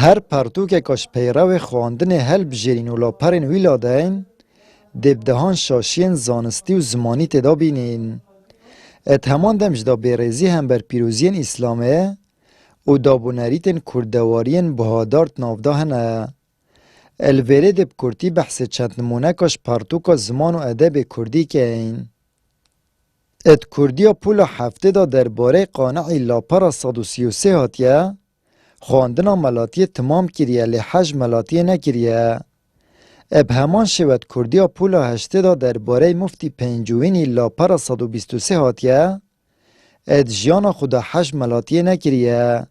هر پرتو که کاش پیرو خواندن هل بجرین و لاپرین ویلادین دبدهان شاشین زانستی و زمانی تدا بینین. ات همان دمجدا بیرزی هم بر پیروزین اسلامه و دابونریتن کردوارین بهادارت نافده هنه. الویره دب کردی بحث چند نمونه کاش پرتوکا زمان و ادب کردی که این. ات کردیا پولا هفته دا درباره قانعی لاپر 133 هاتیه خواندنا ملاتی تمام کریه لی حج ملاتی نکریه. اب همان شود کردیا پولا هشته دا درباره مفتی پنجوینی لاپر 123 هاتیه اد جیانا خدا حج ملاتی نکریه.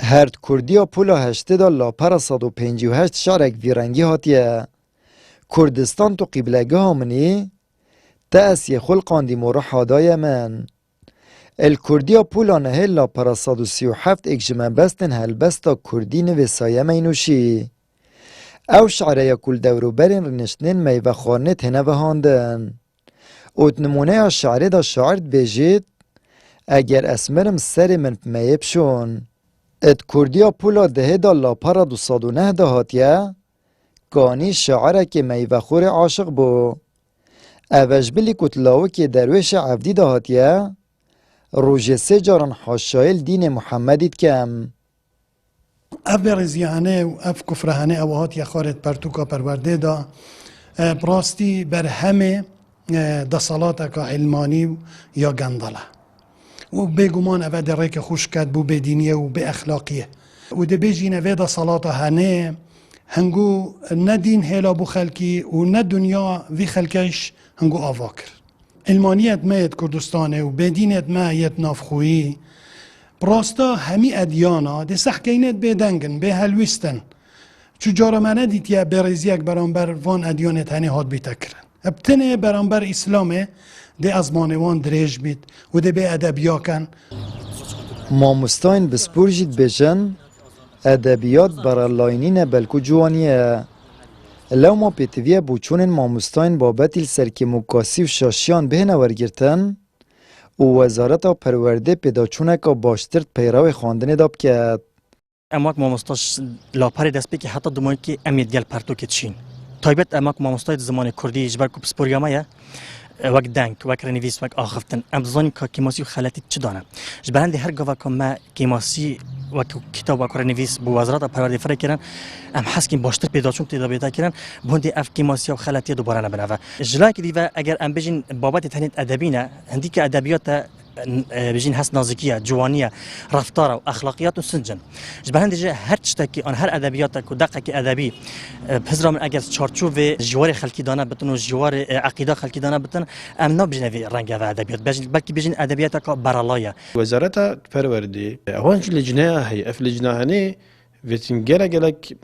هرد کردیا پولا هشته دا لاپر 158 شارک ویرنگی هاتیه. کردستان تو قبلگه همونی تأسی خلقان دی مورا حادای من. الکردیا پولا نهه لاپر 137 اکجمن بستن هلبستا کردی نویسایه مینوشی. او شعره کل دورو برین رنشنین میوه خانه تنه وهاندن. اوت نمونه شعره دا شاعرد بیجید اگر اسمرم سر من میب شون. ات کردیا پولا ده دا لاپر 209 دا هاتیه کانی شعره که میوه خور عاشق بو. اوش بلی کتلاو که درویش عبدی دا هاتیه روژه 3 جاران حاشایل دین محمدید کم. اف برزیانه و اف کفرهانه او هاتیه خارد پرتوکا پرورده دا براستی بر همه دا صلاتک علمانی یا گندله و بگمان او در ریک خوش کد بو بدینیه و به اخلاقیه و ده بیجین او دا صلات هنه هنگو نه دین هلا بو خلکی و نه دنیا وی خلکش هنگو آوا کر. علمانیت مایت کردستانه و بدینت مایت نافخویی براستا همی ادیانا ده سحکینت بدنگن به هلوستن چو جارمانه دیتیا برزیک برانبر وان ادیانت هنی هاد بیتکرن ابتنه برانبر اسلامه ده ازمانوان دریج بید و ده به ادبیا کن. ماموستاین بسپورجید بجن ادبیات برای لاینین بلکو جوانیه. لو ما پیتویه بوچونن ماموستاین بابتی سرکی مکاسی و شاشیان به نورگرتن و وزارت پرورده پیداچونه که باشترد پیرو خواندن داب کرد. اماک ماموستاش لاپری دست بی که حتی دمایی که امید گل پرتو کتشین. تایبت اماک ماموستای زمان کردی اجبر کب سپوریامایه وقت دنگ وقت رنویس وقت آخفتن امزانی که کیماسی و خلاتی چه دانه جبرند هر گاوا که ما کیماسی و کتاب وقت رنویس بو وزارت پرورده فرق کردن ام حس کیم باشتر پیدا چون پیدا بیدا کردن بوندی اف کیماسی و خلاتی دوباره نبنه جلای که دیو اگر ام بجین بابت تنید ادبینه هندی که ادبیات بجین هست نازکیه جوانیه رفتار و اخلاقیات و سنجن جبرند جه هر چتکی آن هر ادبیات کو دقیق ادبی پزرام اگر چارچوب جوار خلکی دانه بتن و جوار عقیده خلکی دانه بتن ام نبجنوی رنگ و ادبیات بلکه بجین ادبیات کا برالایه وزارت پرورده هوانج لجنه هی اف لجنه هنی ویتین گلک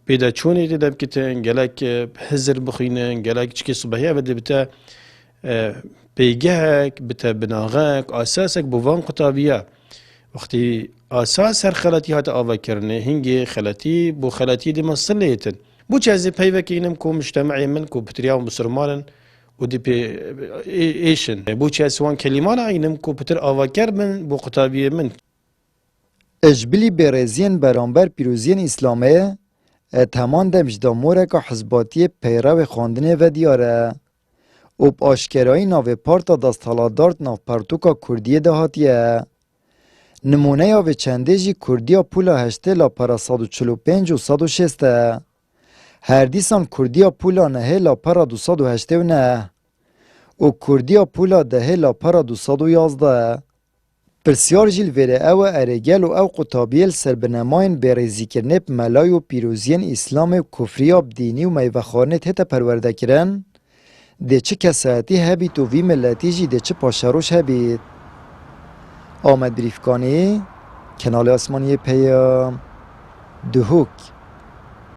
پیدا چونی دیدم که گلک حزر بخینن گلک چکی صبحیه بده بتا پیگهک بتا بناغک اساسک بوان قطابیه وقتی اساس هر خلاتی هات آوا کرنه هنگی خلاتی بو خلاتی دی مصلیتن بو چیزی پیوکی اینم کو مجتمعی من کو بتریا و مسلمانن و دی پی ایشن بو چیز وان کلمان اینم کو بتر آوا کر من بو قطابیه من اجبلی برزین برانبر پیروزین اسلامه اتهمان دمجدا مورک حزباتی پیرو خواندن و دیاره و آشکرایی ناو پارتا دستالادارت ناو پرتوکا کردیه دهاتیه. نمونه یا و چنده جی کردیا پولا هشته لا پرا 145 و 106 هر دیسان کردیا پولا نهه لا پرا 208 و نه و کردیا پولا دهه لا پرا 211 پرسیار جیل ویره او ارگل و او قطابیل سربنماین بریزی کرنه ملای و پیروزین اسلام و کفریاب دینی و میوخانه تیتا پرورده کرن ده چه کساتی هبید و وی ملتی جی ده چه پاشروش هبید. آمد ریفکانی کنال آسمانی پیام دهوک